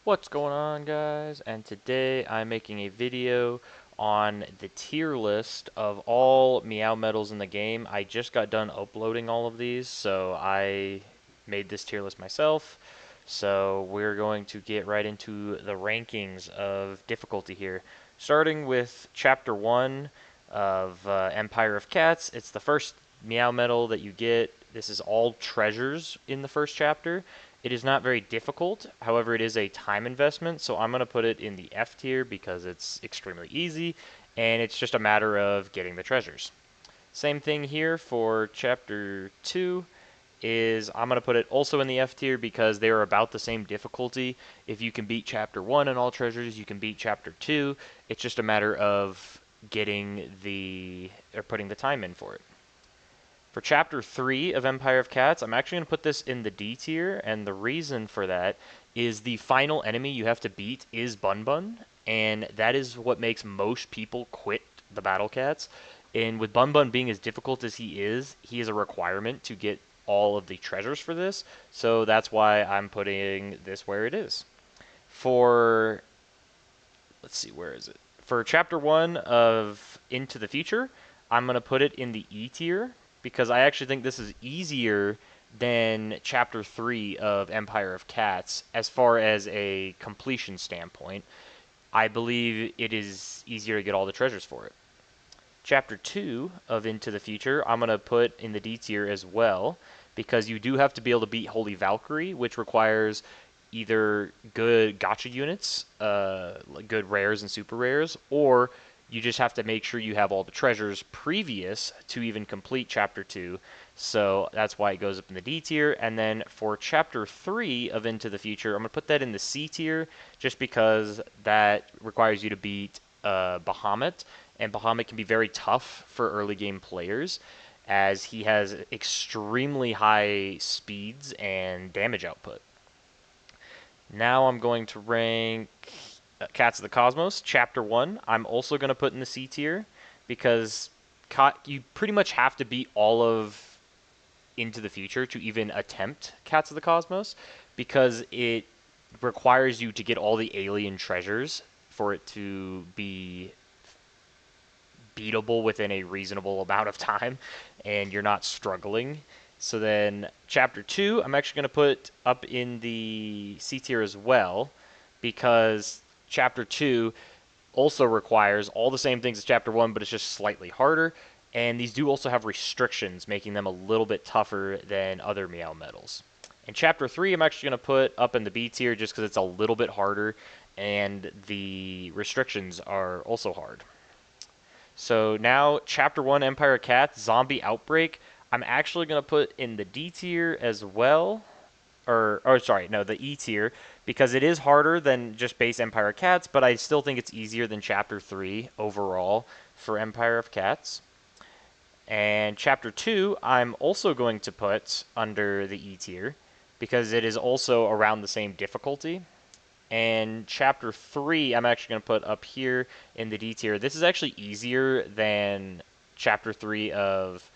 What's going on, guys? And today I'm making a video on the tier list of all Meow medals in the game. I just got done uploading all of these, so I made this tier list myself. So we're going to get right into the rankings of difficulty here. Starting with Chapter 1 of Empire of Cats. It's the first Meow medal that you get. This is all treasures in the first chapter. It is not very difficult, however, it is a time investment, so I'm going to put it in the F tier because it's extremely easy, and it's just a matter of getting the treasures. Same thing here for Chapter 2 is I'm going to put it also in the F tier because they are about the same difficulty. If you can beat Chapter 1 and all treasures, you can beat Chapter 2. It's just a matter of putting the time in for it. For Chapter 3 of Empire of Cats, I'm actually going to put this in the D tier, and the reason for that is the final enemy you have to beat is Bun Bun, and that is what makes most people quit the Battle Cats. And with Bun Bun being as difficult as he is a requirement to get all of the treasures for this, so that's why I'm putting this where it is. For, let's see, where is it? For Chapter 1 of Into the Future, I'm going to put it in the E tier because I actually think this is easier than Chapter 3 of Empire of Cats as far as a completion standpoint. I believe it is easier to get all the treasures for it. Chapter 2 of Into the Future, I'm going to put in the D tier as well because you do have to be able to beat Holy Valkyrie, which requires either good gacha units, like good rares and super rares, or you just have to make sure you have all the treasures previous to even complete Chapter 2. So that's why it goes up in the D tier. And then for Chapter 3 of Into the Future, I'm going to put that in the C tier just because that requires you to beat Behemoth. And Behemoth can be very tough for early game players as he has extremely high speeds and damage output. Now I'm going to rank Cats of the Cosmos, Chapter 1. I'm also going to put in the C tier because you pretty much have to beat all of Into the Future to even attempt Cats of the Cosmos because it requires you to get all the alien treasures for it to be beatable within a reasonable amount of time and you're not struggling. So then Chapter 2, I'm actually going to put up in the C tier as well because Chapter 2 also requires all the same things as Chapter 1, but it's just slightly harder. And these do also have restrictions, making them a little bit tougher than other Meow medals. And Chapter 3, I'm actually going to put up in the B tier just because it's a little bit harder, and the restrictions are also hard. So now, Chapter 1, Empire of Cats, Zombie Outbreak, I'm actually going to put in the D tier as well. Or sorry, no, the E tier, because it is harder than just base Empire of Cats, but I still think it's easier than Chapter 3 overall for Empire of Cats. And Chapter 2, I'm also going to put under the E tier, because it is also around the same difficulty. And Chapter 3, I'm actually going to put up here in the D tier. This is actually easier than Chapter 3 of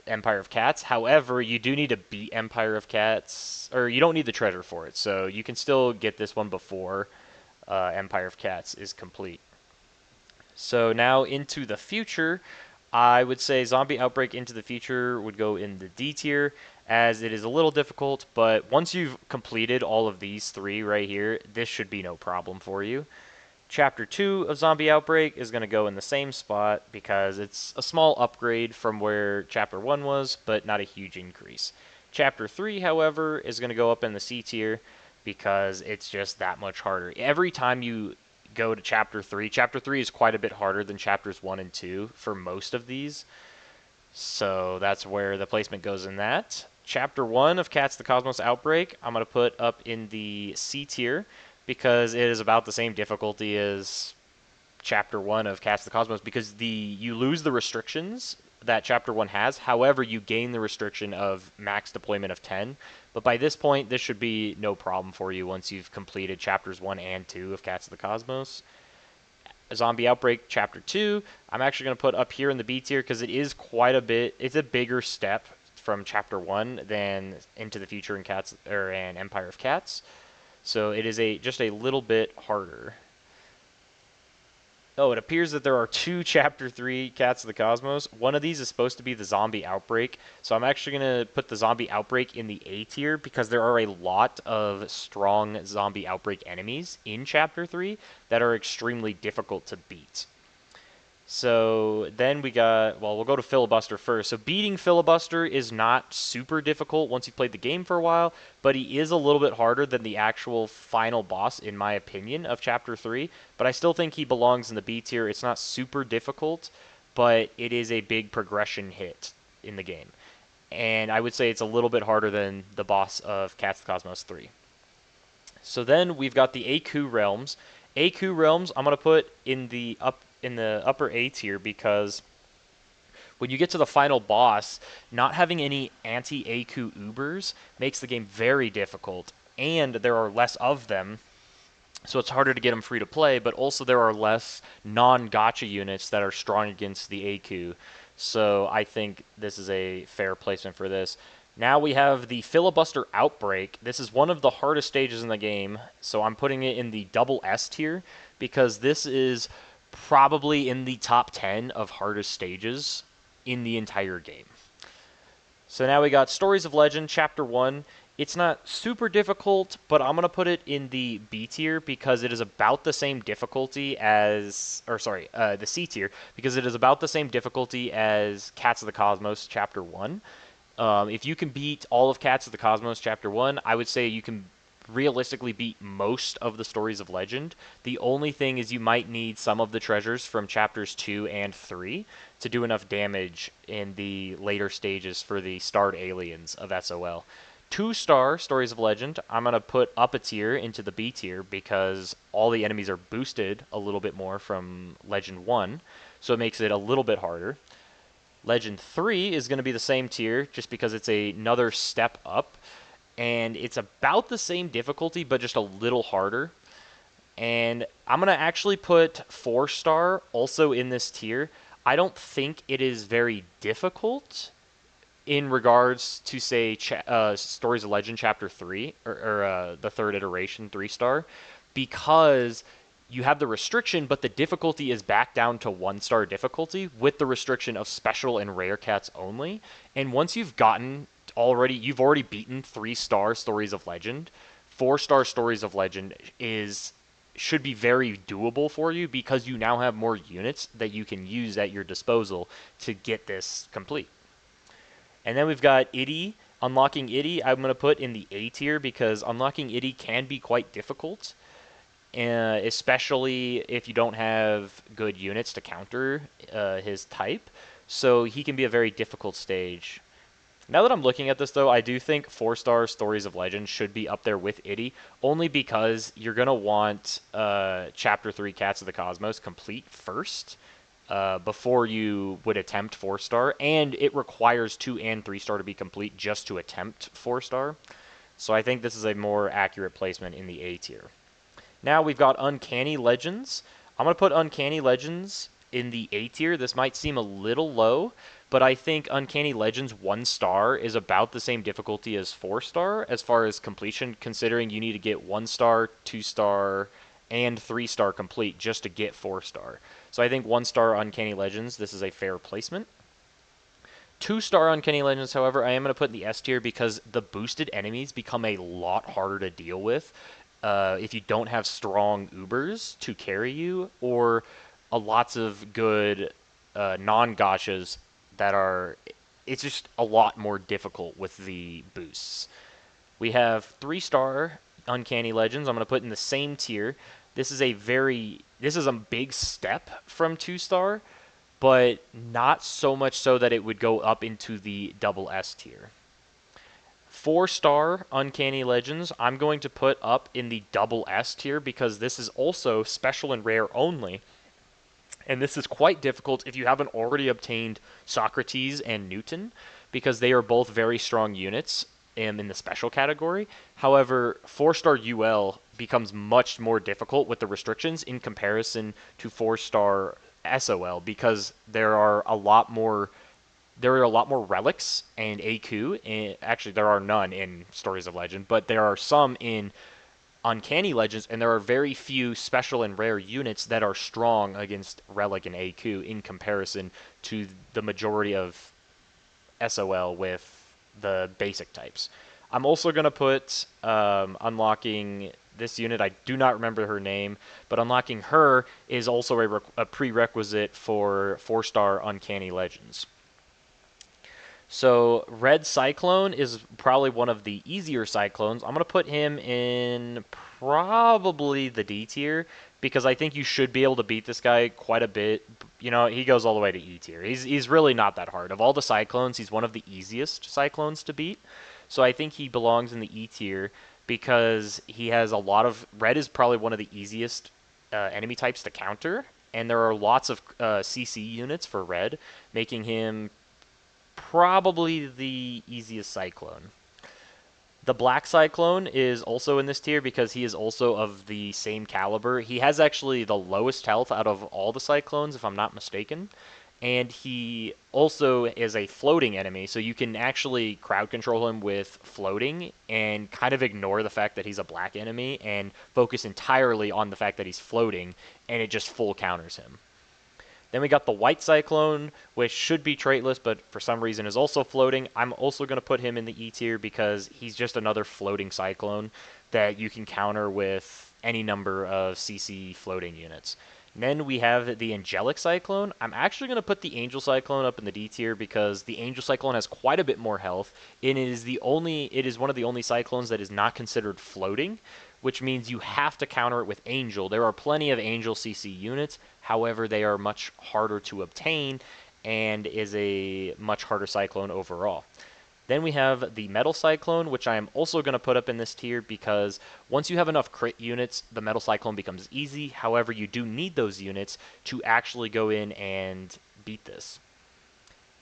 Empire of Cats. However, you do need to beat Empire of Cats, or you don't need the treasure for it, so you can still get this one before Empire of Cats is complete. So now into the future, I would say Zombie Outbreak Into the Future would go in the D tier, as it is a little difficult, but once you've completed all of these three right here, this should be no problem for you. Chapter 2 of Zombie Outbreak is going to go in the same spot because it's a small upgrade from where Chapter 1 was, but not a huge increase. Chapter 3, however, is going to go up in the C tier because it's just that much harder. Every time you go to Chapter 3 is quite a bit harder than Chapters 1 and 2 for most of these. So that's where the placement goes in that. Chapter 1 of Cats the Cosmos Outbreak, I'm going to put up in the C tier because it is about the same difficulty as Chapter 1 of Cats the Cosmos because you lose the restrictions that Chapter 1 has. However, you gain the restriction of max deployment of 10. But by this point, this should be no problem for you once you've completed Chapters 1 and 2 of Cats of the Cosmos. Zombie Outbreak Chapter 2, I'm actually going to put up here in the B tier because it is quite a bit, it's a bigger step from Chapter 1 than Into the Future and Empire of Cats. So it is just a little bit harder. Oh, it appears that there are two Chapter 3 Cats of the Cosmos. One of these is supposed to be the Zombie Outbreak, so I'm actually going to put the Zombie Outbreak in the A tier because there are a lot of strong Zombie Outbreak enemies in Chapter 3 that are extremely difficult to beat. So then we got, well, we'll go to Filibuster first. So beating Filibuster is not super difficult once you've played the game for a while, but he is a little bit harder than the actual final boss, in my opinion, of Chapter 3. But I still think he belongs in the B tier. It's not super difficult, but it is a big progression hit in the game. And I would say it's a little bit harder than the boss of Cats of the Cosmos 3. So then we've got the Aku realms. Aku realms I'm gonna put in the upper A tier because when you get to the final boss, not having any anti-Aku Ubers makes the game very difficult, and there are less of them, so it's harder to get them free to play, but also there are less non-gacha units that are strong against the Aku. So I think this is a fair placement for this. Now we have the Filibuster Outbreak. This is one of the hardest stages in the game, so I'm putting it in the double S tier because this is probably in the top 10 of hardest stages in the entire game. So now we got Stories of Legend, Chapter 1. It's not super difficult, but I'm going to put it in the B tier because it is about the same difficulty as, or sorry, the C tier, because it is about the same difficulty as Cats of the Cosmos Chapter 1. If you can beat all of Cats of the Cosmos Chapter 1, I would say you can realistically beat most of the Stories of Legend. The only thing is you might need some of the treasures from Chapters 2 and 3 to do enough damage in the later stages for the starred aliens of SOL. 2-star Stories of Legend, I'm going to put up a tier into the B tier because all the enemies are boosted a little bit more from Legend 1, so it makes it a little bit harder. Legend 3 is going to be the same tier just because it's another step up, and it's about the same difficulty but just a little harder. And I'm going to actually put 4-star also in this tier. I don't think it is very difficult in regards to, say, Stories of Legend Chapter 3, or the third iteration 3-star, because you have the restriction, but the difficulty is back down to 1-star difficulty with the restriction of special and rare cats only. And once you've you've already beaten 3-star Stories of Legend, 4-star Stories of Legend should be very doable for you because you now have more units that you can use at your disposal to get this complete. And then we've got Itty. Unlocking Itty, I'm going to put in the A tier because unlocking Itty can be quite difficult, especially if you don't have good units to counter his type. So he can be a very difficult stage. Now that I'm looking at this, though, I do think 4-star Stories of Legend should be up there with Itty, only because you're going to want Chapter 3 Cats of the Cosmos complete first before you would attempt 4-star, and it requires 2 and 3-star to be complete just to attempt 4-star. So I think this is a more accurate placement in the A tier. Now we've got Uncanny Legends. I'm going to put Uncanny Legends in the A tier. This might seem a little low, but I think Uncanny Legends 1-star is about the same difficulty as 4-star as far as completion, considering you need to get 1-star, 2-star, and 3-star complete just to get 4-star. So I think 1-star Uncanny Legends, this is a fair placement. 2-star Uncanny Legends, however, I am going to put in the S tier because the boosted enemies become a lot harder to deal with if you don't have strong Ubers to carry you, or lots of good non-gachas that are... It's just a lot more difficult with the boosts. We have 3-star Uncanny Legends. I'm going to put in the same tier. This is a big step from 2-star, but not so much so that it would go up into the double S tier. 4-star Uncanny Legends, I'm going to put up in the double S tier because this is also special and rare only. And this is quite difficult if you haven't already obtained Socrates and Newton, because they are both very strong units in the special category. However, 4-star UL becomes much more difficult with the restrictions in comparison to 4-star SOL because there are a lot more relics and Aku. Actually, there are none in Stories of Legend, but there are some in Uncanny Legends, and there are very few special and rare units that are strong against Relic and AQ in comparison to the majority of SOL with the basic types. I'm also going to put unlocking this unit. I do not remember her name, but unlocking her is also a prerequisite for 4-star Uncanny Legends. So Red Cyclone is probably one of the easier Cyclones. I'm going to put him in probably the D tier because I think you should be able to beat this guy quite a bit. You know, he goes all the way to E tier. He's really not that hard. Of all the Cyclones, he's one of the easiest Cyclones to beat. So I think he belongs in the E tier because he has a lot of... Red is probably one of the easiest enemy types to counter, and there are lots of CC units for Red, making him probably the easiest Cyclone. The Black Cyclone is also in this tier because he is also of the same caliber. He has actually the lowest health out of all the Cyclones, if I'm not mistaken. And he also is a floating enemy, so you can actually crowd control him with floating and kind of ignore the fact that he's a black enemy and focus entirely on the fact that he's floating, and it just full counters him. Then we got the White Cyclone, which should be traitless, but for some reason is also floating. I'm also going to put him in the E tier because he's just another floating Cyclone that you can counter with any number of CC floating units. And then we have the Angelic Cyclone. I'm actually going to put the Angel Cyclone up in the D tier because the Angel Cyclone has quite a bit more health. It is one of the only Cyclones that is not considered floating, which means you have to counter it with Angel. There are plenty of Angel CC units, however, they are much harder to obtain and is a much harder Cyclone overall. Then we have the Metal Cyclone, which I am also going to put up in this tier because once you have enough crit units, the Metal Cyclone becomes easy. However, you do need those units to actually go in and beat this.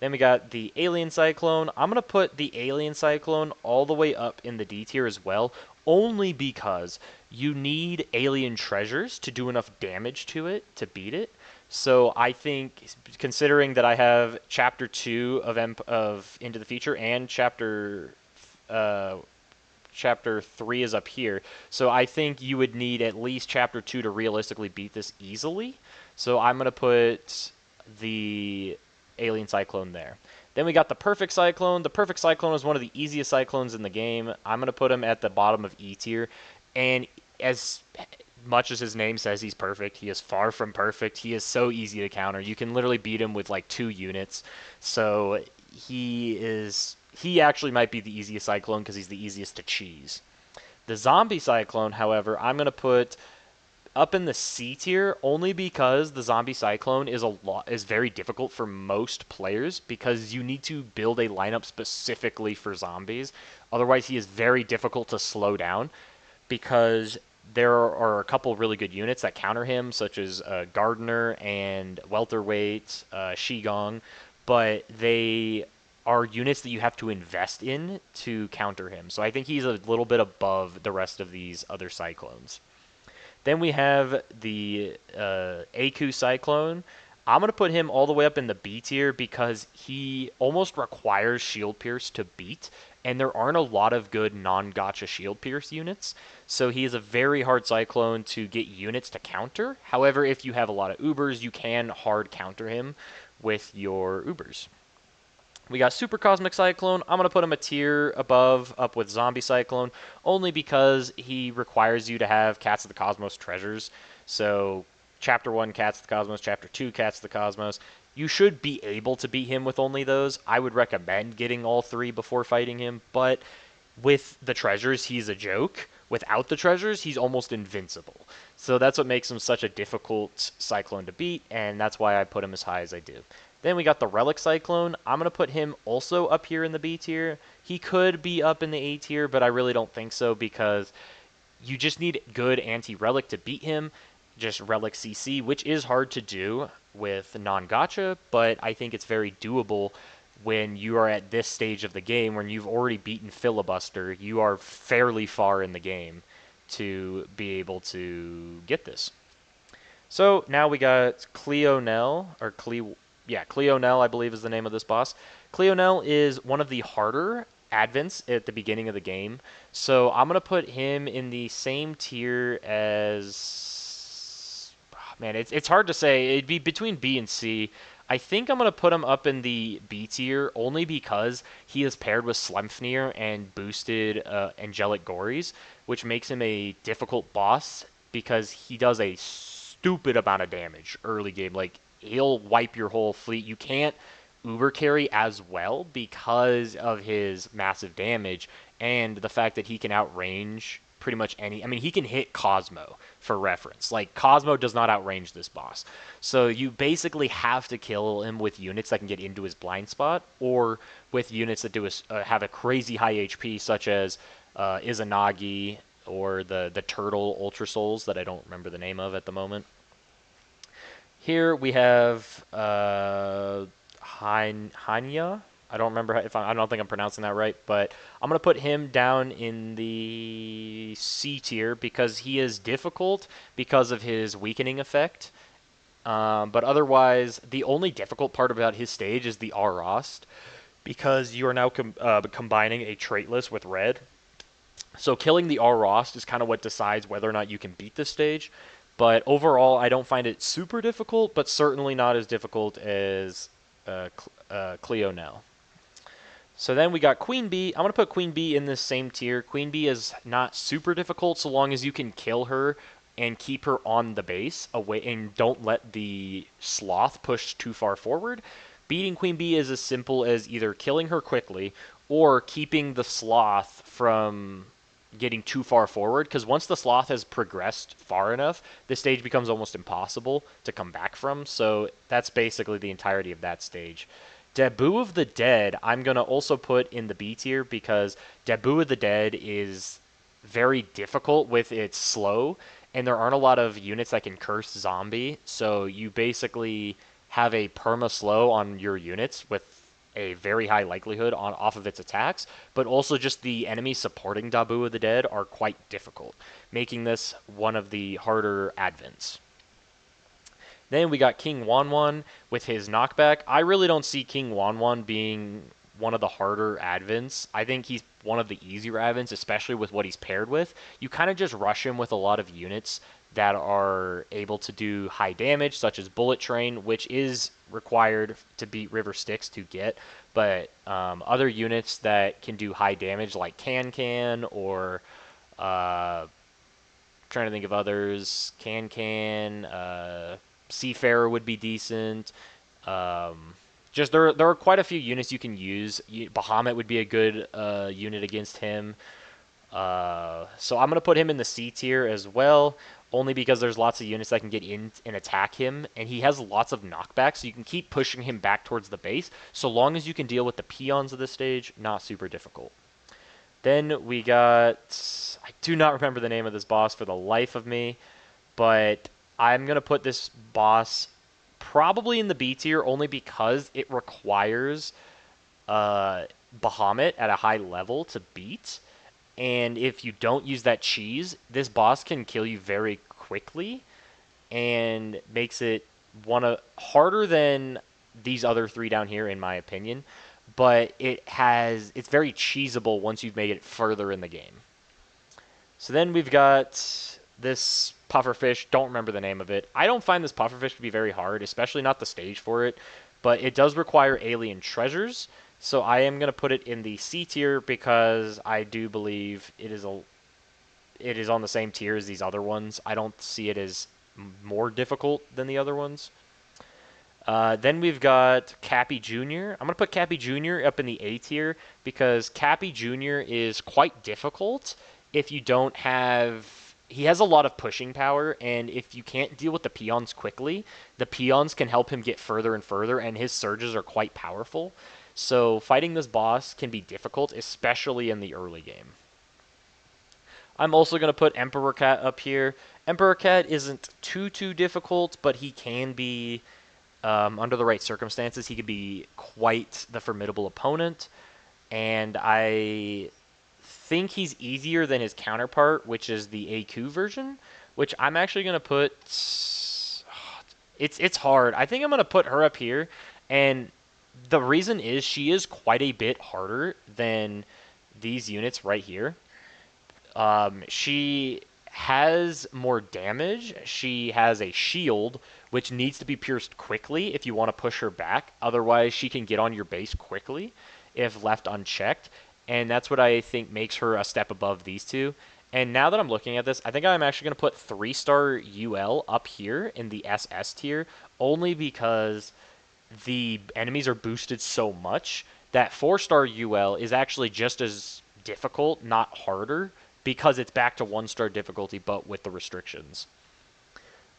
Then we got the Alien Cyclone. I'm going to put the Alien Cyclone all the way up in the D tier as well, only because you need alien treasures to do enough damage to it to beat it. So I think, considering that I have Chapter 2 of Into the Future and Chapter 3 is up here, so I think you would need at least Chapter 2 to realistically beat this easily. So I'm going to put the Alien Cyclone there. Then we got the Perfect Cyclone. The Perfect Cyclone is one of the easiest Cyclones in the game. I'm going to put him at the bottom of E tier. And as much as his name says he's perfect, he is far from perfect. He is so easy to counter. You can literally beat him with like 2 units. So he actually might be the easiest Cyclone because he's the easiest to cheese. The Zombie Cyclone, however, I'm going to put up in the C tier only because the Zombie Cyclone is very difficult for most players because you need to build a lineup specifically for zombies. Otherwise, he is very difficult to slow down because there are a couple really good units that counter him, such as Gardener and Welterweight, Shigong, but they are units that you have to invest in to counter him. So I think he's a little bit above the rest of these other Cyclones. Then we have the Aku Cyclone. I'm going to put him all the way up in the B tier because he almost requires Shield Pierce to beat, and there aren't a lot of good non-gacha Shield Pierce units, so he is a very hard Cyclone to get units to counter. However, if you have a lot of Ubers, you can hard counter him with your Ubers. We got Super Cosmic Cyclone. I'm going to put him a tier above, up with Zombie Cyclone, only because he requires you to have Cats of the Cosmos treasures. So, Chapter 1, Cats of the Cosmos. Chapter 2, Cats of the Cosmos. You should be able to beat him with only those. I would recommend getting all 3 before fighting him, but with the treasures, he's a joke. Without the treasures, he's almost invincible. So that's what makes him such a difficult Cyclone to beat, and that's why I put him as high as I do. Then we got the Relic Cyclone. I'm going to put him also up here in the B tier. He could be up in the A tier, but I really don't think so because you just need good anti-Relic to beat him. Just Relic CC, which is hard to do with non-gacha, but I think it's very doable when you are at this stage of the game when you've already beaten Filibuster. You are fairly far in the game to be able to get this. So now we got Cleonel, Cleonel, I believe is the name of this boss. Cleonel is one of the harder advents at the beginning of the game. So I'm gonna put him in the same tier as man. It's hard to say. It'd be between B and C. I think I'm gonna put him up in the B tier only because he is paired with Slemfnir and boosted Angelic Gories, which makes him a difficult boss because he does a stupid amount of damage early game. Like he'll wipe your whole fleet. You can't Uber carry as well because of his massive damage and the fact that he can outrange pretty much any. I mean, he can hit Cosmo for reference. Like Cosmo does not outrange this boss, so you basically have to kill him with units that can get into his blind spot, or with units that have a crazy high HP, such as Izanagi or the turtle Ultra Souls that I don't remember the name of at the moment. Here we have Hanya. I don't remember if I don't think I'm pronouncing that right, but I'm gonna put him down in the C tier because he is difficult because of his weakening effect. But otherwise, the only difficult part about his stage is the Arost, because you are now combining a trait list with red. So killing the Arost is kind of what decides whether or not you can beat this stage. But overall, I don't find it super difficult, but certainly not as difficult as Cleonel. So then we got Queen Bee. I'm going to put Queen Bee in this same tier. Queen Bee is not super difficult so long as you can kill her and keep her on the base away and don't let the Sloth push too far forward. Beating Queen Bee is as simple as either killing her quickly or keeping the Sloth from getting too far forward, because once the Sloth has progressed far enough, this stage becomes almost impossible to come back from. So that's basically the entirety of that stage. Debut of the Dead, I'm going to also put in the B tier because Debut of the Dead is very difficult with its slow, and there aren't a lot of units that can curse zombie, so you basically have a perma slow on your units with a very high likelihood on off of its attacks, but also just the enemies supporting Dabu of the Dead are quite difficult, making this one of the harder advents. Then we got King Wanwan with his knockback. I really don't see King Wanwan being one of the harder advents. I think he's one of the easier advents, especially with what he's paired with. You kind of just rush him with a lot of units that are able to do high damage, such as Bullet Train, which is required to beat River Styx to get. But other units that can do high damage, like Can or trying to think of others, Seafarer would be decent. Just there are quite a few units you can use. Bahamut would be a good unit against him. So I'm gonna put him in the C tier as well, only because there's lots of units that can get in and attack him, and he has lots of knockbacks, so you can keep pushing him back towards the base. So long as you can deal with the peons of the stage, not super difficult. Then we got, I do not remember the name of this boss for the life of me, but I'm going to put this boss probably in the B tier only because it requires Bahamut at a high level to beat. And if you don't use that cheese, this boss can kill you very quickly and makes it harder than these other three down here, in my opinion. But it's very cheesable once you've made it further in the game. So then we've got this pufferfish. Don't remember the name of it. I don't find this pufferfish to be very hard, especially not the stage for it. But it does require alien treasures, so I am going to put it in the C tier because I do believe it is on the same tier as these other ones. I don't see it as more difficult than the other ones. Then we've got Cappy Jr. I'm going to put Cappy Jr. up in the A tier because Cappy Jr. is quite difficult if you don't have... He has a lot of pushing power, and if you can't deal with the peons quickly, the peons can help him get further and further, and his surges are quite powerful. So fighting this boss can be difficult, especially in the early game. I'm also going to put Emperor Cat up here. Emperor Cat isn't too difficult, but he can be... under the right circumstances, he could be quite the formidable opponent, and I think he's easier than his counterpart, which is the AQ version, which I'm actually going to put... It's hard. I think I'm going to put her up here, and The reason is she is quite a bit harder than these units right here. She has more damage. She has a shield, which needs to be pierced quickly if you want to push her back. Otherwise, she can get on your base quickly if left unchecked. And that's what I think makes her a step above these two. And now that I'm looking at this, I think I'm actually going to put 3-star UL up here in the SS tier, only because the enemies are boosted so much that 4-star UL is actually just as difficult, not harder, because it's back to 1-star difficulty, but with the restrictions.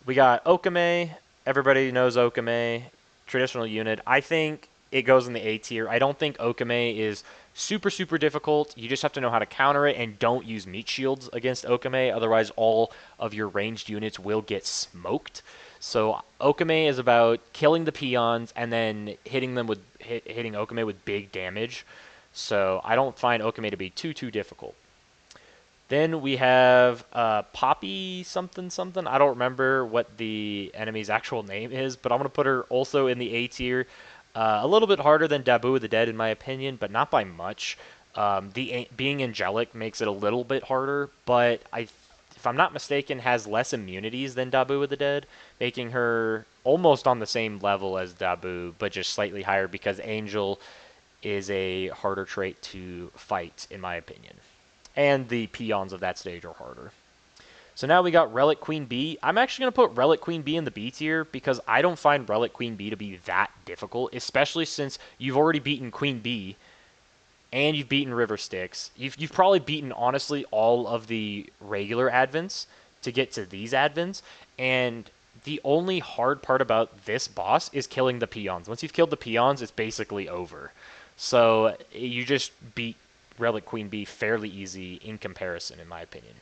We got Okame. Everybody knows Okame. Traditional unit. I think it goes in the A tier. I don't think Okame is super, super difficult. You just have to know how to counter it and don't use meat shields against Okame. Otherwise, all of your ranged units will get smoked. So Okame is about killing the peons and then hitting them with hitting Okame with big damage. So I don't find Okame to be too difficult. Then we have Poppy something something. I don't remember what the enemy's actual name is, but I'm going to put her also in the A tier. A little bit harder than Dabu of the Dead in my opinion, but not by much. Being angelic makes it a little bit harder, but if I'm not mistaken, has less immunities than Dabu of the Dead, making her almost on the same level as Dabu, but just slightly higher because Angel is a harder trait to fight, in my opinion. And the peons of that stage are harder. So now we got Relic Queen Bee. I'm actually going to put Relic Queen Bee in the B tier because I don't find Relic Queen Bee to be that difficult, especially since you've already beaten Queen Bee and you've beaten River Styx. You've probably beaten, honestly, all of the regular advents to get to these advents, and the only hard part about this boss is killing the peons. Once you've killed the peons, it's basically over. So you just beat Relic Queen Bee fairly easy in comparison, in my opinion.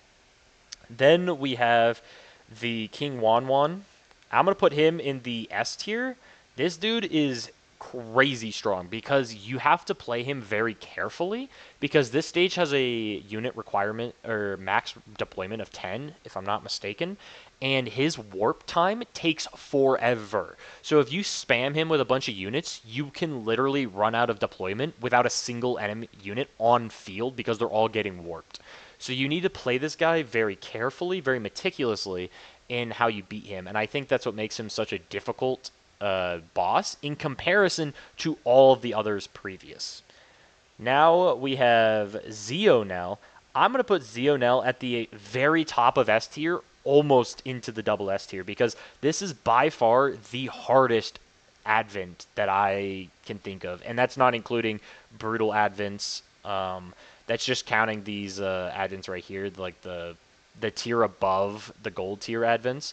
Then we have the King Wanwan. I'm going to put him in the S tier. This dude is crazy strong because you have to play him very carefully because this stage has a unit requirement or max deployment of 10, if I'm not mistaken, and his warp time takes forever. So if you spam him with a bunch of units, you can literally run out of deployment without a single enemy unit on field because they're all getting warped. So you need to play this guy very carefully, very meticulously in how you beat him. And I think that's what makes him such a difficult boss in comparison to all of the others previous. Now we have Zionel. I'm going to put Zionel at the very top of S tier, almost into the double S tier, because this is by far the hardest advent that I can think of. And that's not including brutal advents. That's just counting these advents right here, like the tier above the gold tier advents.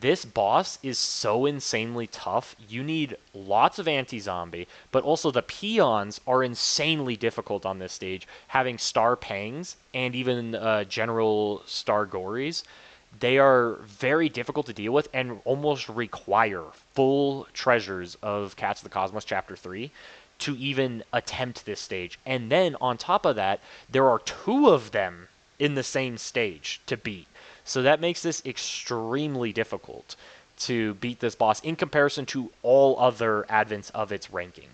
This boss is so insanely tough. You need lots of anti-zombie, but also the peons are insanely difficult on this stage, having star pangs and even general star gories. They are very difficult to deal with and almost require full treasures of Cats of the Cosmos Chapter 3 to even attempt this stage. And then on top of that, there are 2 of them in the same stage to beat. So that makes this extremely difficult to beat this boss in comparison to all other advents of its ranking.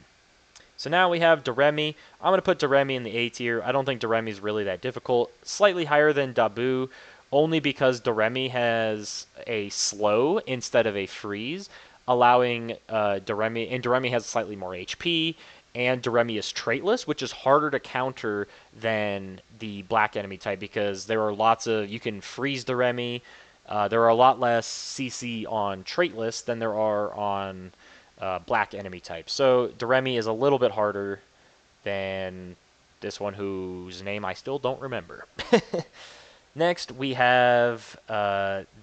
So now we have Doremi. I'm going to put Doremi in the A tier. I don't think Doremi is really that difficult. Slightly higher than Dabu, only because Doremi has a slow instead of a freeze, allowing Doremi, and Doremi has slightly more HP, and Doremi is traitless, which is harder to counter than the black enemy type because there are lots of, you can freeze Doremi. There are a lot less CC on traitless than there are on black enemy type. So Doremi is a little bit harder than this one whose name I still don't remember. Next, we have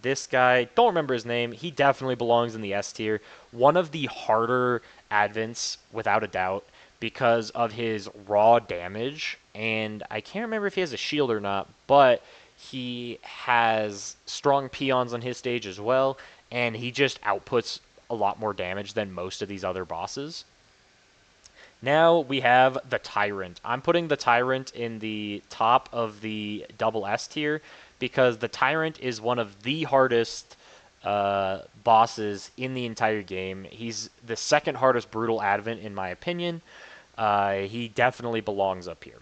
this guy. Don't remember his name. He definitely belongs in the S tier. One of the harder advents, without a doubt, because of his raw damage. And I can't remember if he has a shield or not, but he has strong peons on his stage as well. And he just outputs a lot more damage than most of these other bosses. Now we have the Tyrant. I'm putting the Tyrant in the top of the double S tier because the Tyrant is one of the hardest bosses in the entire game. He's the second hardest brutal advent in my opinion. He definitely belongs up here.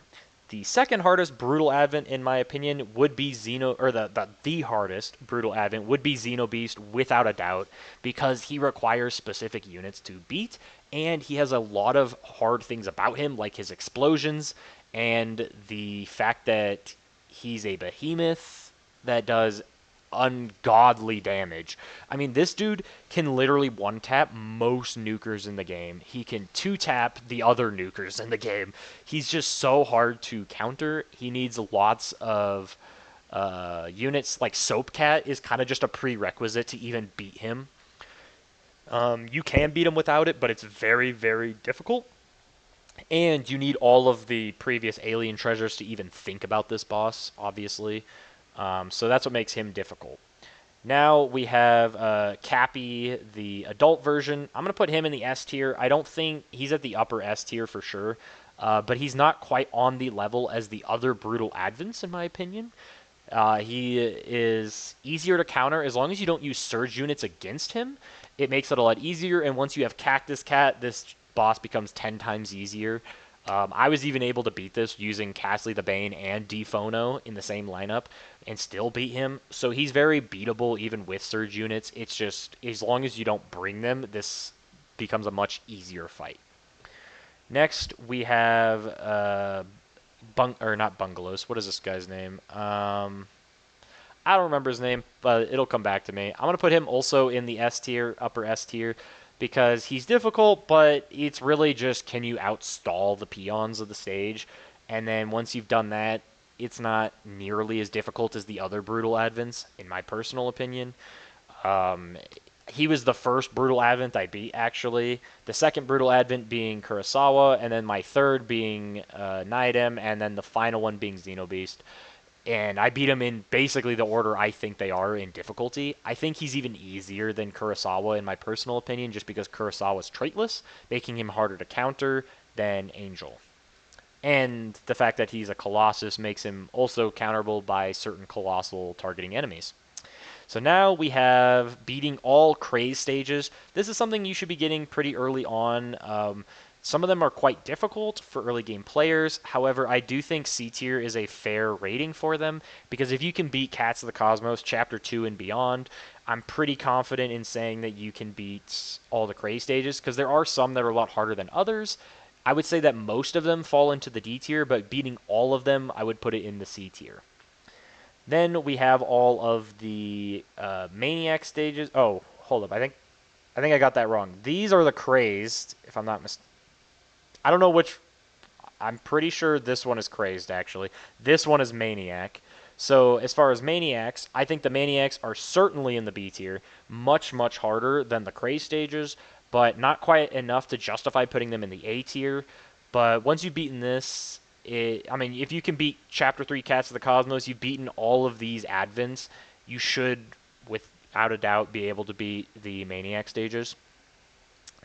The second hardest brutal advent, in my opinion, would be the hardest brutal advent would be Xenobeast without a doubt, because he requires specific units to beat, and he has a lot of hard things about him, like his explosions, and the fact that he's a behemoth that does ungodly damage. I mean, this dude can literally one-tap most nukers in the game. He can two-tap the other nukers in the game. He's just so hard to counter. He needs lots of units. Like Soapcat is kind of just a prerequisite to even beat him. You can beat him without it, but it's very, very difficult. And you need all of the previous alien treasures to even think about this boss, obviously. So that's what makes him difficult. Now we have Cappy, the adult version. I'm going to put him in the S tier. I don't think he's at the upper S tier for sure, but he's not quite on the level as the other brutal advents, in my opinion. He is easier to counter as long as you don't use surge units against him. It makes it a lot easier, and once you have Cactus Cat, this boss becomes 10 times easier. I was even able to beat this using Castley the Bane and Defono in the same lineup and still beat him. So he's very beatable even with surge units. It's just, as long as you don't bring them, this becomes a much easier fight. Next, we have not Bungalows. What is this guy's name? I don't remember his name, but it'll come back to me. I'm going to put him also in the S tier, upper S tier, because he's difficult, but it's really just can you outstall the peons of the stage? And then once you've done that, it's not nearly as difficult as the other brutal advents, in my personal opinion. Um, he was the first brutal advent I beat, actually. The second brutal advent being Kurosawa, and then my third being Naidem, and then the final one being Xenobeast. And I beat him in basically the order I think they are in difficulty. I think he's even easier than Kurosawa in my personal opinion, just because Kurosawa's traitless, making him harder to counter than Angel. And the fact that he's a Colossus makes him also counterable by certain Colossal targeting enemies. So now we have beating all Crazed stages. This is something you should be getting pretty early on. Some of them are quite difficult for early game players. However, I do think C tier is a fair rating for them, because if you can beat Cats of the Cosmos Chapter 2 and beyond, I'm pretty confident in saying that you can beat all the Crazed stages, because there are some that are a lot harder than others. I would say that most of them fall into the D tier, but beating all of them, I would put it in the C tier. Then we have all of the Maniac stages. Oh, hold up. I think I got that wrong. These are the Crazed, if I'm not mistaken. I don't know which. I'm pretty sure this one is Crazed, actually. This one is Maniac. So as far as Maniacs, I think the Maniacs are certainly in the B tier. Much, much harder than the Crazed stages, but not quite enough to justify putting them in the A tier. But once you've beaten this, I mean, if you can beat Chapter 3 Cats of the Cosmos, you've beaten all of these advents, you should, without a doubt, be able to beat the Maniac stages.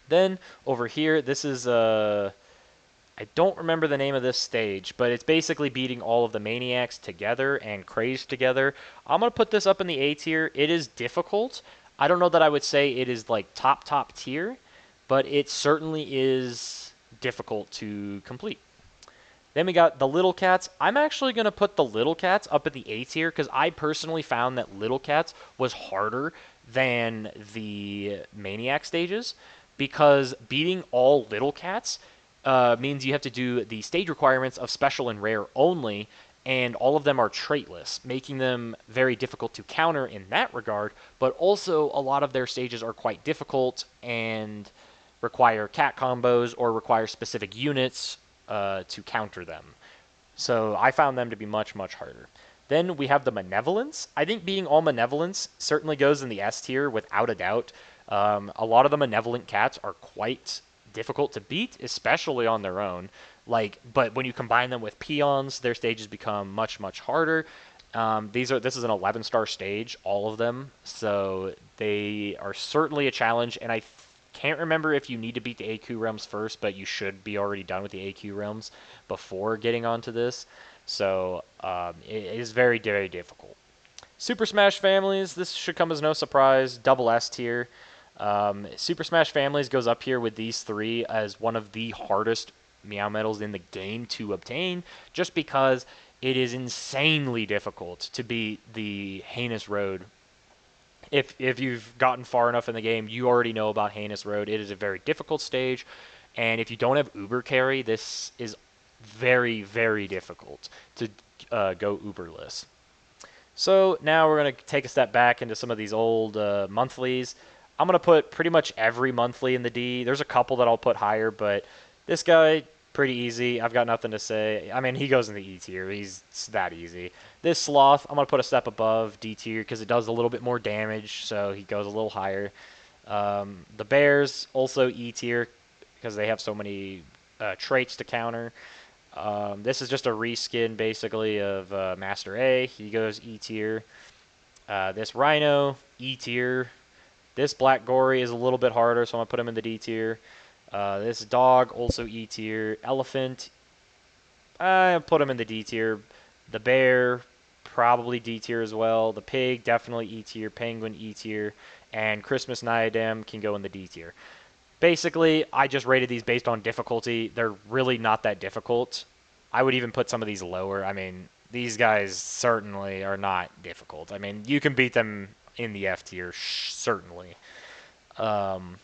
Then, over here, this is, I don't remember the name of this stage, but it's basically beating all of the Maniacs together and Crazed together. I'm going to put this up in the A tier. It is difficult. I don't know that I would say it is, like, top tier, but it certainly is difficult to complete. Then we got the Little Cats. I'm actually going to put the Little Cats up at the A tier, because I personally found that Little Cats was harder than the Maniac stages, because beating all Little Cats means you have to do the stage requirements of special and rare only, and all of them are traitless, making them very difficult to counter in that regard, but also a lot of their stages are quite difficult and require cat combos or require specific units to counter them. So I found them to be much, much harder. Then we have the Malevolence. I think being all Malevolence certainly goes in the S tier without a doubt. A lot of the Malevolent Cats are quite difficult to beat, especially on their own. But when you combine them with peons, their stages become much, much harder. This is an 11-star stage, all of them, so they are certainly a challenge, and I can't remember if you need to beat the AQ realms first, but you should be already done with the AQ realms before getting onto this. So it is very, very difficult. Super Smash Families, this should come as no surprise. Double S tier. Super Smash Families goes up here with these three as one of the hardest Meow medals in the game to obtain, just because it is insanely difficult to beat the Heinous Road. If you've gotten far enough in the game, you already know about Heinous Road. It is a very difficult stage, and if you don't have Uber carry, this is very, very difficult to go Uberless. So now we're going to take a step back into some of these old monthlies. I'm going to put pretty much every monthly in the D. There's a couple that I'll put higher, but this guy, pretty easy. I've got nothing to say. I mean, he goes in the E tier. It's that easy. This Sloth, I'm going to put a step above D tier because it does a little bit more damage, so he goes a little higher. The Bears, also E tier because they have so many traits to counter. This is just a reskin, basically, of Master A. He goes E tier. This Rhino, E tier. This Black Gory is a little bit harder, so I'm going to put him in the D tier. This Dog, also E tier. Elephant, I put him in the D tier. The Bear, probably D tier as well. The Pig, definitely E tier. Penguin, E tier. And Christmas Diadem can go in the D tier. Basically, I just rated these based on difficulty. They're really not that difficult. I would even put some of these lower. I mean, these guys certainly are not difficult. I mean, you can beat them in the F tier, certainly. Um,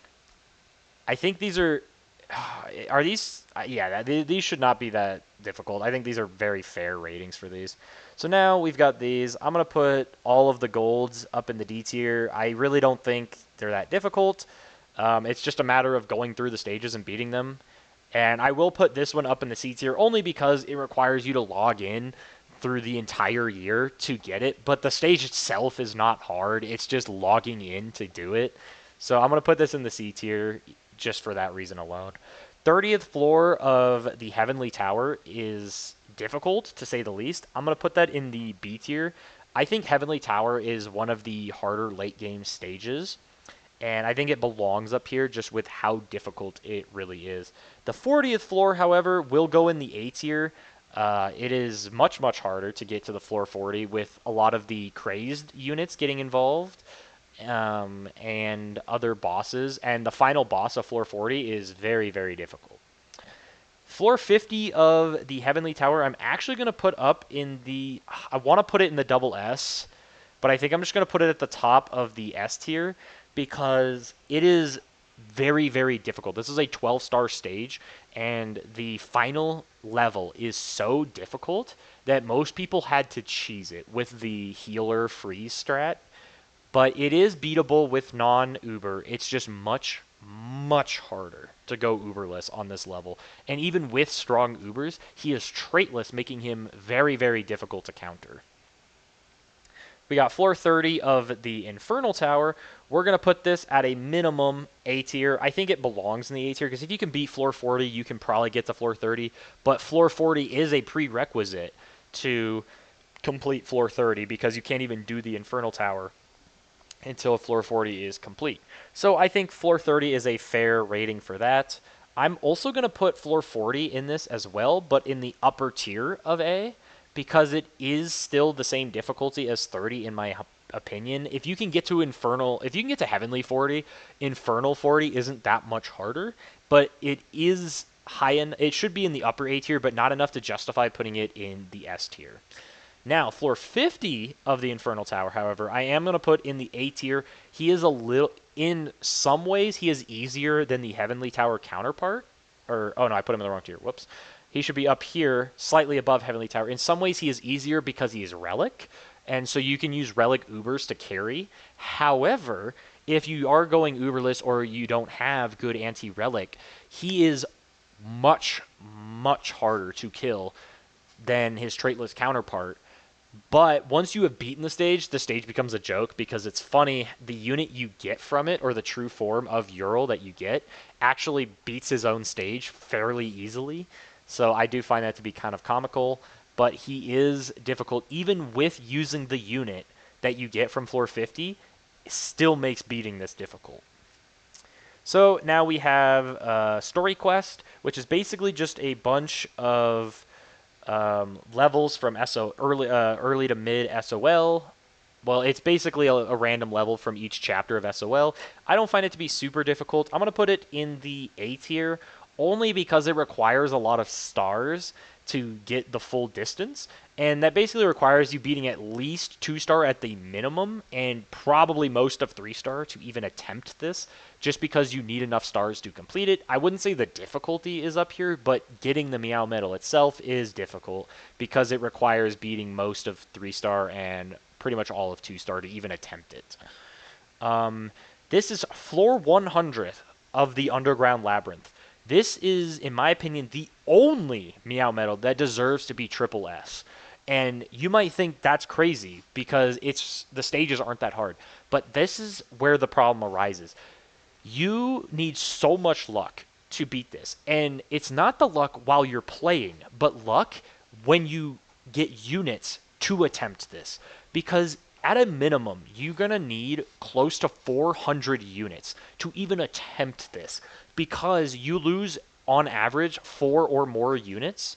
I think these are. Are these? Yeah, these should not be that difficult. I think these are very fair ratings for these. So now we've got these. I'm going to put all of the golds up in the D tier. I really don't think they're that difficult. It's just a matter of going through the stages and beating them. And I will put this one up in the C tier only because it requires you to log in through the entire year to get it. But the stage itself is not hard. It's just logging in to do it. So I'm going to put this in the C tier just for that reason alone. 30th floor of the Heavenly Tower is difficult, to say the least. I'm going to put that in the B tier. I think Heavenly Tower is one of the harder late game stages, and I think it belongs up here just with how difficult it really is. The 40th floor, however, will go in the A tier. It is much, much harder to get to the floor 40 with a lot of the crazed units getting involved and other bosses. And the final boss of floor 40 is very, very difficult. Floor 50 of the Heavenly Tower, I'm actually going to put up in the... I want to put it in the double S, but I think I'm just going to put it at the top of the S tier because it is very, very difficult. This is a 12-star stage, and the final level is so difficult that most people had to cheese it with the healer freeze strat. But it is beatable with non-Uber. It's just much, much harder to go Uberless on this level. And even with strong Ubers, he is traitless, making him very, very difficult to counter. We got floor 30 of the Infernal Tower. We're going to put this at a minimum A tier. I think it belongs in the A tier because if you can beat floor 40, you can probably get to floor 30. But floor 40 is a prerequisite to complete floor 30 because you can't even do the Infernal Tower until floor 40 is complete. So I think floor 30 is a fair rating for that. I'm also going to put floor 40 in this as well, but in the upper tier of A, because it is still the same difficulty as 30 in my opinion. If you can get to Infernal, if you can get to Heavenly 40, Infernal 40 isn't that much harder, but it is high in, it should be in the upper A tier, but not enough to justify putting it in the S tier. Now, floor 50 of the Infernal Tower, however, I am going to put in the A tier. He is a little, in some ways, he is easier than the Heavenly Tower counterpart. Or, oh no, I put him in the wrong tier. Whoops. He should be up here, slightly above Heavenly Tower. In some ways, he is easier because he is Relic, and so you can use Relic Ubers to carry. However, if you are going Uberless or you don't have good anti-Relic, he is much, much harder to kill than his traitless counterpart. But once you have beaten the stage becomes a joke because it's funny. The unit you get from it, or the true form of Ural that you get, actually beats his own stage fairly easily. So I do find that to be kind of comical. But he is difficult. Even with using the unit that you get from floor 50, it still makes beating this difficult. So now we have Story Quest, which is basically just a bunch of levels from early to mid SOL, Well, it's basically a random level from each chapter of SOL. I don't find it to be super difficult. I'm going to put it in the A tier only because it requires a lot of stars to get the full distance. And that basically requires you beating at least 2-star at the minimum and probably most of 3-star to even attempt this, just because you need enough stars to complete it. I wouldn't say the difficulty is up here, but getting the Meow Medal itself is difficult because it requires beating most of 3-star and pretty much all of 2-star to even attempt it. Um, this is floor 100 of the Underground Labyrinth. This is, in my opinion, the only Meow Medal that deserves to be triple S. And you might think that's crazy because the stages aren't that hard. But this is where the problem arises. You need so much luck to beat this. And it's not the luck while you're playing, but luck when you get units to attempt this. Because at a minimum, you're going to need close to 400 units to even attempt this. Because you lose, on average, 4 or more units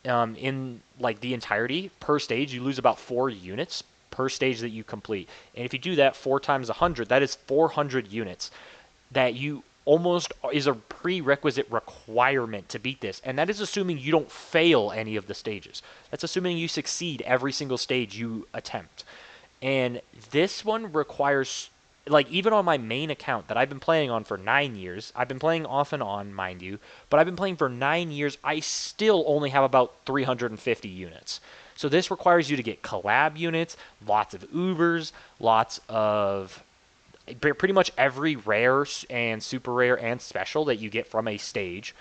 in like the entirety per stage. You lose about 4 units per stage that you complete. And if you do that 4 times 100, that is 400 units that you almost is a prerequisite requirement to beat this. And that is assuming you don't fail any of the stages. That's assuming you succeed every single stage you attempt. And this one requires, like, even on my main account that I've been playing on for 9 years, I've been playing off and on, mind you, but I've been playing for 9 years, I still only have about 350 units. So this requires you to get collab units, lots of Ubers, lots of pretty much every rare and super rare and special that you get from a stage.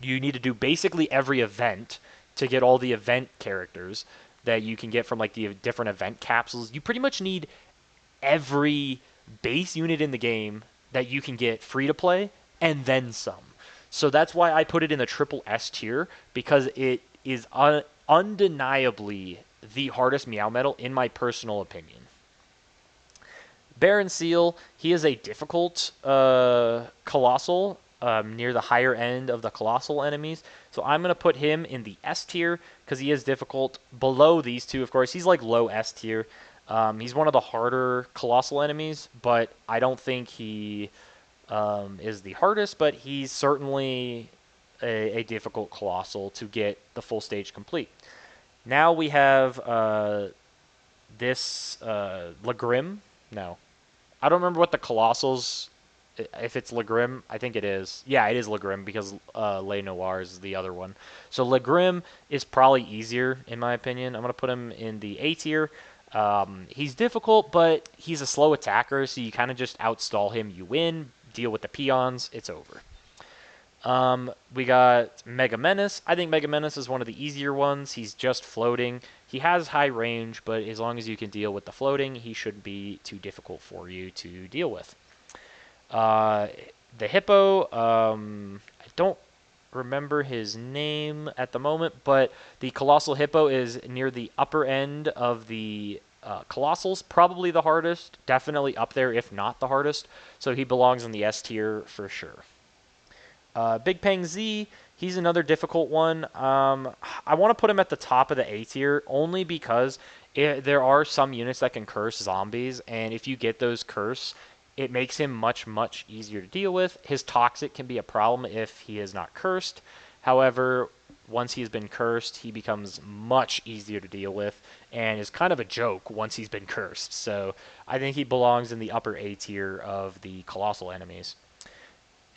You need to do basically every event to get all the event characters that you can get from like the different event capsules. You pretty much need every base unit in the game that you can get free to play and then some. So that's why I put it in the triple S tier, because it is undeniably the hardest Meow Medal in my personal opinion. Baron Seal, he is a difficult Colossal, near the higher end of the Colossal enemies. So I'm going to put him in the S tier because he is difficult. Below these two, of course, he's like low S tier. He's one of the harder Colossal enemies, but I don't think he is the hardest, but he's certainly a difficult Colossal to get the full stage complete. Now we have this Lagrim. No, I don't remember what the Colossals. If it's Legrim, I think it is. Yeah, it is Legrim because Le Noir is the other one. So Legrim is probably easier in my opinion. I'm gonna put him in the A tier. He's difficult, but he's a slow attacker, so you kind of just outstall him. You win, deal with the peons, it's over. We got Mega Menace. I think Mega Menace is one of the easier ones. He's just floating. He has high range, but as long as you can deal with the floating, he shouldn't be too difficult for you to deal with. Uh, the Hippo, I don't remember his name at the moment, but the Colossal Hippo is near the upper end of the Colossals, probably the hardest, definitely up there if not the hardest, so he belongs in the S tier for sure. Big Pang Z, he's another difficult one. I want to put him at the top of the A tier only because there are some units that can curse zombies, and if you get those curse, it makes him much, much easier to deal with. His toxic can be a problem if he is not cursed. However, once he's been cursed, he becomes much easier to deal with and is kind of a joke once he's been cursed. So I think he belongs in the upper A tier of the Colossal enemies.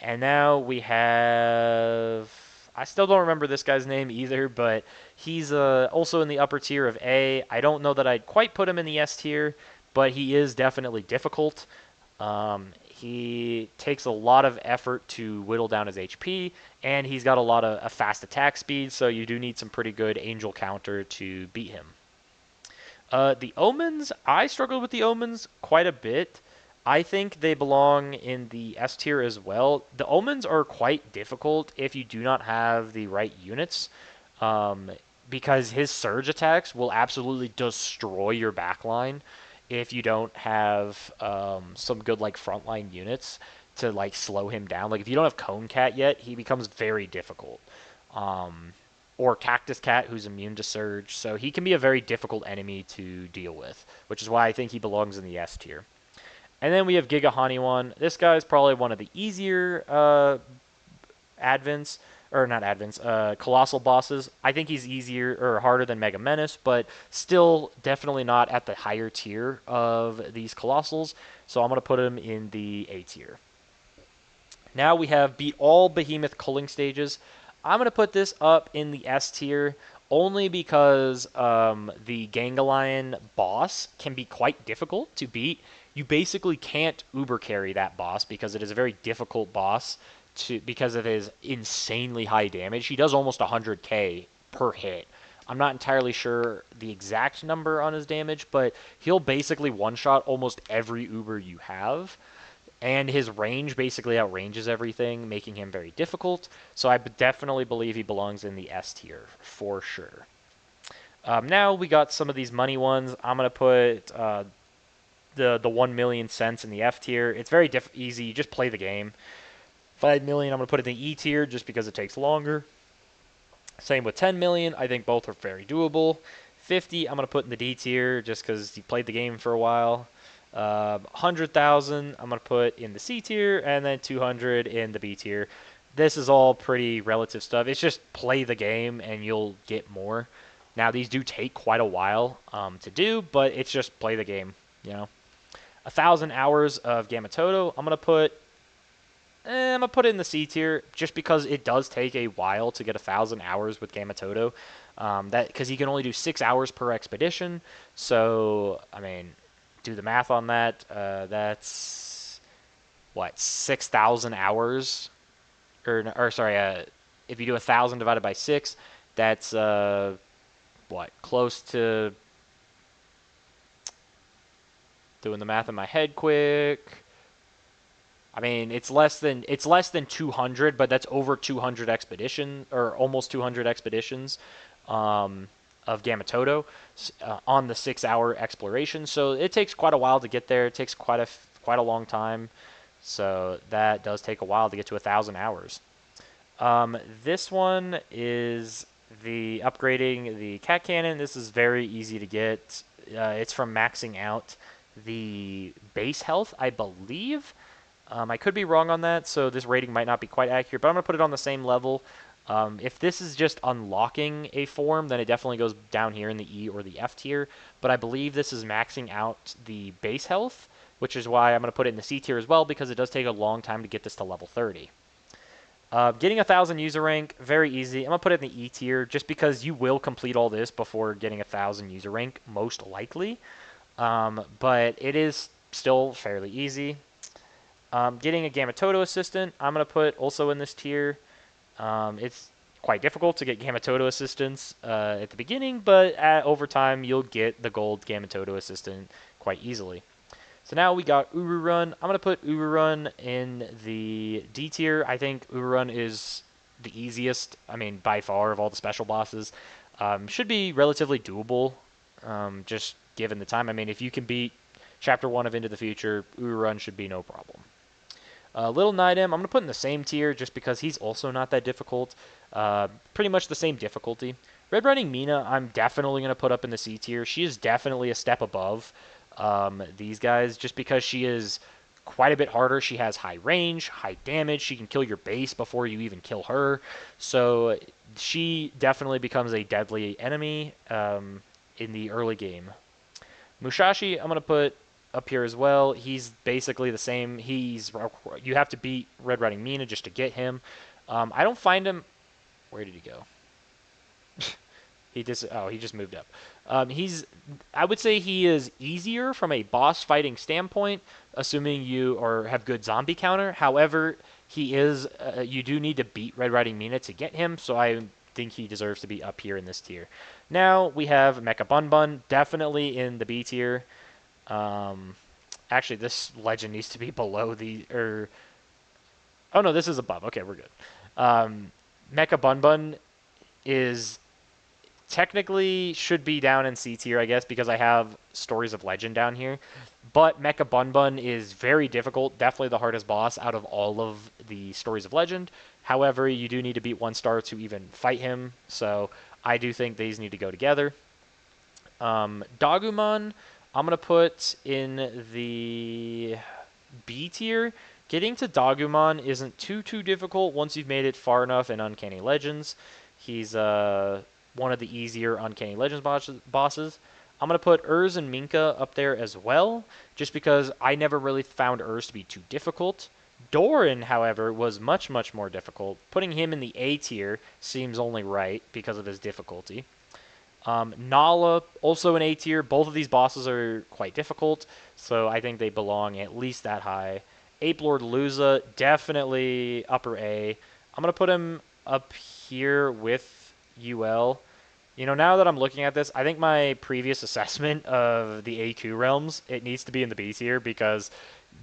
And now we have... I still don't remember this guy's name either, but he's also in the upper tier of A. I don't know that I'd quite put him in the S tier, but he is definitely difficult. He takes a lot of effort to whittle down his HP, and he's got a lot of a fast attack speed, so you do need some pretty good angel counter to beat him. The Omens, I struggled with the Omens quite a bit. I think they belong in the S tier as well. The Omens are quite difficult if you do not have the right units, because his surge attacks will absolutely destroy your backline if you don't have some good like frontline units to like slow him down. Like if you don't have Cone Cat yet, he becomes very difficult. or Cactus Cat, who's immune to Surge. So he can be a very difficult enemy to deal with, which is why I think he belongs in the S tier. And then we have Giga Haniwan. This guy is probably one of the easier advents, or not advents, colossal bosses. I think he's easier or harder than Mega Menace, but still definitely not at the higher tier of these colossals. So I'm going to put him in the A tier. Now we have beat all Behemoth culling stages. I'm going to put this up in the S tier only because the Gangolion boss can be quite difficult to beat. You basically can't uber carry that boss because it is a very difficult boss because of his insanely high damage. He does almost 100k per hit. I'm not entirely sure the exact number on his damage, but he'll basically one-shot almost every uber you have. And his range basically outranges everything, making him very difficult. So I definitely believe he belongs in the S tier for sure. Now we got some of these money ones. I'm gonna put the 1,000,000 cents in the F tier. It's very easy. You just play the game. 5,000,000. I'm gonna put it in the E tier just because it takes longer. Same with 10,000,000. I think both are very doable. 50. I'm gonna put in the D tier just because you played the game for a while. 100,000 I'm going to put in the C tier, and then 200 in the B tier. This is all pretty relative stuff. It's just play the game and you'll get more. Now, these do take quite a while to do, but it's just play the game, you know. 1,000 hours of Gamatodo, I'm going to put it in the C tier just because it does take a while to get 1,000 hours with Gamatodo. Because he can only do 6 hours per expedition. So, I mean, do the math on that. That's what 6,000 hours, or sorry, if you do 1,000 divided by 6, that's what close to doing the math in my head quick. I mean, it's less than 200, but that's over 200 expedition or almost 200 expeditions. Of Gamatodo on the 6-hour exploration. So it takes quite a while to get there. It takes quite a long time. So that does take a while to get to 1,000 hours. This one is the upgrading the cat cannon. This is very easy to get. It's from maxing out the base health, I believe. I could be wrong on that, so this rating might not be quite accurate, but I'm going to put it on the same level. If this is just unlocking a form, then it definitely goes down here in the E or the F tier. But I believe this is maxing out the base health, which is why I'm going to put it in the C tier as well, because it does take a long time to get this to level 30. Getting 1,000 user rank, very easy. I'm going to put it in the E tier, just because you will complete all this before getting 1,000 user rank, most likely. But it is still fairly easy. Getting a Gamatodo assistant, I'm going to put also in this tier. It's quite difficult to get Gamatodo assistance at the beginning, but over time you'll get the gold Gamatodo assistant quite easily. So now we got Ururun. I'm going to put Ururun in the D tier. I think Ururun is the easiest, I mean, by far of all the special bosses. Should be relatively doable, just given the time. I mean, if you can beat Chapter 1 of Into the Future, Ururun should be no problem. Little Nidem, I'm going to put in the same tier just because he's also not that difficult. Pretty much the same difficulty. Red Riding Mina, I'm definitely going to put up in the C tier. She is definitely a step above these guys just because she is quite a bit harder. She has high range, high damage. She can kill your base before you even kill her. So she definitely becomes a deadly enemy in the early game. Mushashi, I'm going to put up here as well. He's basically the same. You have to beat Red Riding Mina just to get him. I don't find him. Where did he go? He just moved up. I would say he is easier from a boss fighting standpoint, assuming you have good zombie counter. However, you do need to beat Red Riding Mina to get him, so I think he deserves to be up here in this tier. Now we have Mecha Bun Bun, definitely in the B tier. Actually, this legend needs to be below oh no, this is above. Okay, we're good. Mecha Bun Bun is technically should be down in C tier, I guess, because I have Stories of Legend down here. But Mecha Bun Bun is very difficult, definitely the hardest boss out of all of the Stories of Legend. However, you do need to beat 1 star to even fight him, so I do think these need to go together. Dagumon, I'm going to put in the B tier. Getting to Dagumon isn't too difficult once you've made it far enough in Uncanny Legends. He's one of the easier Uncanny Legends bosses. I'm going to put Urz and Minka up there as well, just because I never really found Urz to be too difficult. Doran, however, was much more difficult. Putting him in the A tier seems only right because of his difficulty. Nala, also an A tier. Both of these bosses are quite difficult, so I think they belong at least that high. Ape Lord Luza, definitely upper A. I'm going to put him up here with UL. You know, now that I'm looking at this, I think my previous assessment of the AQ realms, it needs to be in the B tier because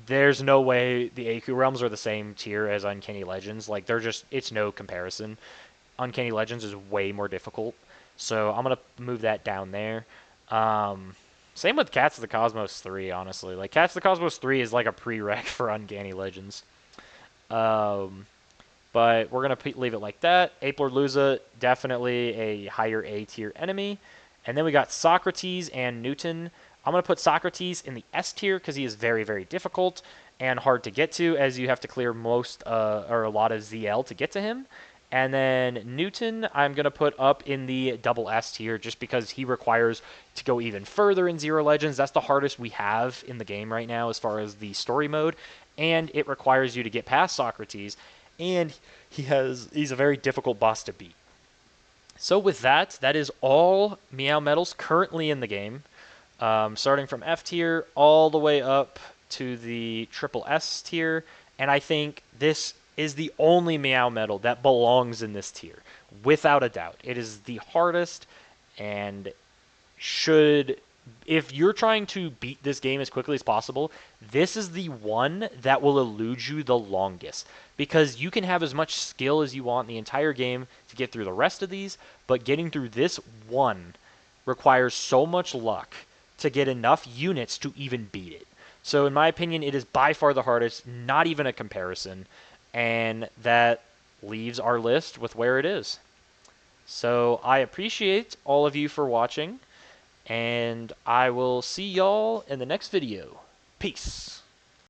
there's no way the AQ realms are the same tier as Uncanny Legends. Like, they're just, it's no comparison. Uncanny Legends is way more difficult. So I'm going to move that down there. Same with Cats of the Cosmos 3, honestly. Like, Cats of the Cosmos 3 is like a prereq for Uncanny Legends. Um, but we're going to leave it like that. Ape Lord Luza, definitely a higher A tier enemy. And then we got Socrates and Newton. I'm going to put Socrates in the S tier because he is very difficult and hard to get to, as you have to clear most or a lot of ZL to get to him. And then Newton, I'm going to put up in the double S tier just because he requires to go even further in Zero Legends. That's the hardest we have in the game right now as far as the story mode. And it requires you to get past Socrates. And he's a very difficult boss to beat. So with that, that is all Meow medals currently in the game. Starting from F tier all the way up to the triple S tier. And I think this is the only Meow medal that belongs in this tier, without a doubt. It is the hardest and should, if you're trying to beat this game as quickly as possible, this is the one that will elude you the longest. Because you can have as much skill as you want in the entire game to get through the rest of these, but getting through this one requires so much luck to get enough units to even beat it. So in my opinion, it is by far the hardest, not even a comparison, and that leaves our list with where it is. So I appreciate all of you for watching, and I will see y'all in the next video. Peace.